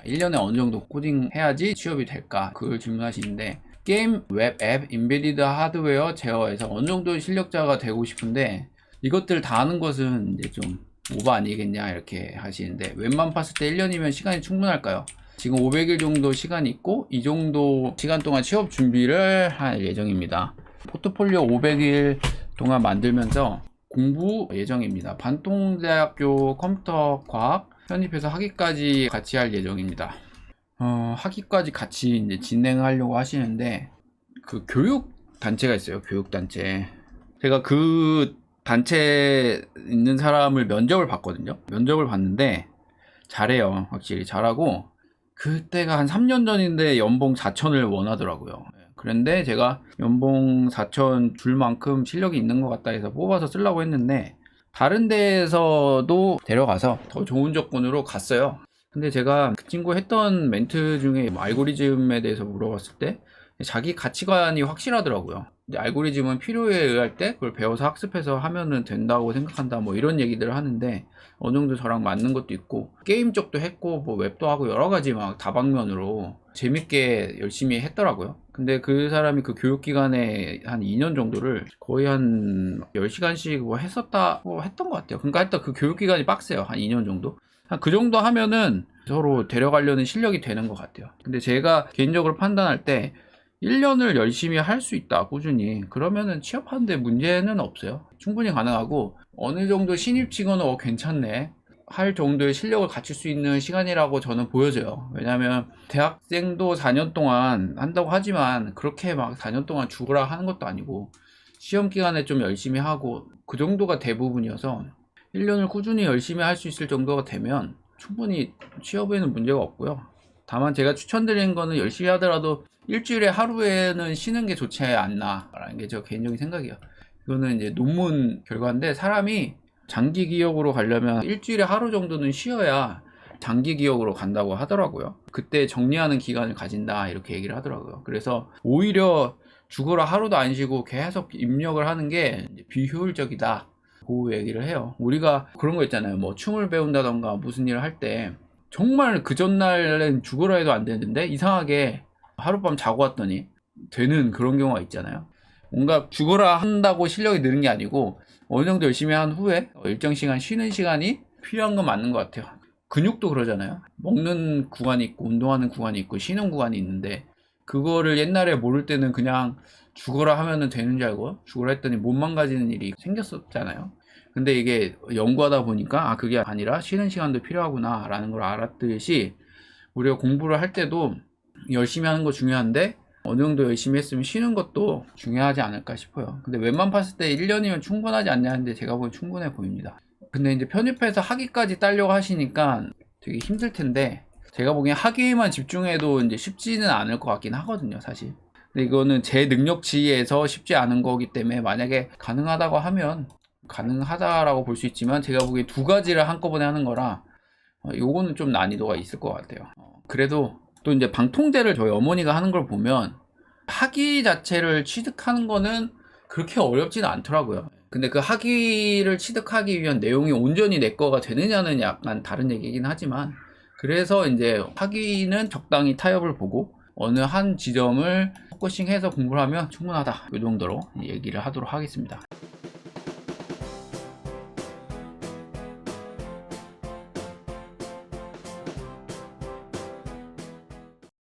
1년에 어느 정도 코딩해야지 취업이 될까? 그걸 질문하시는데, 게임, 웹, 앱, 인베디드 하드웨어 제어에서 어느 정도 실력자가 되고 싶은데, 이것들 다 하는 것은 이제 좀 오버 아니겠냐 이렇게 하시는데, 웹만 봤을 때 1년이면 시간이 충분할까요? 지금 500일 정도 시간이 있고 이 정도 시간 동안 취업 준비를 할 예정입니다. 포트폴리오 500일 동안 만들면서 공부 예정입니다. 반통대학교 컴퓨터과학 편입해서 학위까지 같이 할 예정입니다. 학위까지 같이 이제 진행하려고 하시는데, 그 교육 단체가 있어요. 교육 단체. 제가 그 단체에 있는 사람을 면접을 봤거든요. 면접을 봤는데 잘해요. 확실히 잘하고, 그때가 한 3년 전인데 연봉 4천을 원하더라고요. 그런데 제가 연봉 4천 줄 만큼 실력이 있는 것 같다 해서 뽑아서 쓰려고 했는데, 다른 데에서도 데려가서 더 좋은 조건으로 갔어요. 근데 제가 그 친구 했던 멘트 중에 알고리즘에 대해서 물어봤을 때 자기 가치관이 확실하더라고요. 알고리즘은 필요에 의할 때 그걸 배워서 학습해서 하면은 된다고 생각한다, 뭐 이런 얘기들을 하는데, 어느 정도 저랑 맞는 것도 있고, 게임 쪽도 했고 뭐 웹도 하고 여러 가지 막 다방면으로 재밌게 열심히 했더라고요. 근데 그 사람이 그 교육기간에 한 2년 정도를 거의 한 10시간씩 뭐 했었다고 했던 것 같아요. 그러니까 하여튼 그 교육기간이 빡세요. 한 2년 정도. 그 정도 하면은 서로 데려가려는 실력이 되는 것 같아요. 근데 제가 개인적으로 판단할 때 1년을 열심히 할 수 있다, 꾸준히. 그러면은 취업하는데 문제는 없어요. 충분히 가능하고, 어느 정도 신입 직원은 괜찮네 할 정도의 실력을 갖출 수 있는 시간이라고 저는 보여져요. 왜냐면 대학생도 4년 동안 한다고 하지만 그렇게 막 4년 동안 죽으라 하는 것도 아니고, 시험 기간에 좀 열심히 하고 그 정도가 대부분이어서 1년을 꾸준히 열심히 할 수 있을 정도가 되면 충분히 취업에는 문제가 없고요. 다만 제가 추천드리는 거는 열심히 하더라도 일주일에 하루에는 쉬는 게 좋지 않나 라는 게 제 개인적인 생각이에요. 이거는 이제 논문 결과인데, 사람이 장기 기억으로 가려면 일주일에 하루 정도는 쉬어야 장기 기억으로 간다고 하더라고요. 그때 정리하는 기간을 가진다 이렇게 얘기를 하더라고요. 그래서 오히려 죽어라 하루도 안 쉬고 계속 입력을 하는 게 비효율적이다, 그 얘기를 해요. 우리가 그런 거 있잖아요. 뭐 춤을 배운다던가 무슨 일을 할 때 정말 그 전날엔 죽어라 해도 안 되는데 이상하게 하룻밤 자고 왔더니 되는 그런 경우가 있잖아요. 뭔가 죽어라 한다고 실력이 느는 게 아니고, 어느 정도 열심히 한 후에 일정 시간 쉬는 시간이 필요한 건 맞는 것 같아요. 근육도 그러잖아요. 먹는 구간이 있고 운동하는 구간이 있고 쉬는 구간이 있는데, 그거를 옛날에 모를 때는 그냥 죽어라 하면은 되는 줄 알고 죽어라 했더니 못 망가지는 일이 생겼었잖아요. 근데 이게 연구하다 보니까 그게 아니라 쉬는 시간도 필요하구나 라는 걸 알았듯이, 우리가 공부를 할 때도 열심히 하는 거 중요한데 어느 정도 열심히 했으면 쉬는 것도 중요하지 않을까 싶어요. 근데 웬만 봤을 때 1년이면 충분하지 않냐는데, 제가 보기엔 충분해 보입니다. 근데 이제 편입해서 학위까지 따려고 하시니까 되게 힘들 텐데, 제가 보기엔 학위에만 집중해도 이제 쉽지는 않을 것 같긴 하거든요, 사실. 근데 이거는 제 능력치에서 쉽지 않은 거기 때문에, 만약에 가능하다고 하면 가능하다라고 볼 수 있지만, 제가 보기엔 두 가지를 한꺼번에 하는 거라 요거는 좀 난이도가 있을 것 같아요. 그래도 또 이제 방통대를 저희 어머니가 하는 걸 보면 학위 자체를 취득하는 거는 그렇게 어렵지는 않더라고요. 근데 그 학위를 취득하기 위한 내용이 온전히 내 거가 되느냐는 약간 다른 얘기긴 하지만, 그래서 이제 학위는 적당히 타협을 보고 어느 한 지점을 포커싱해서 공부를 하면 충분하다, 이 정도로 얘기를 하도록 하겠습니다.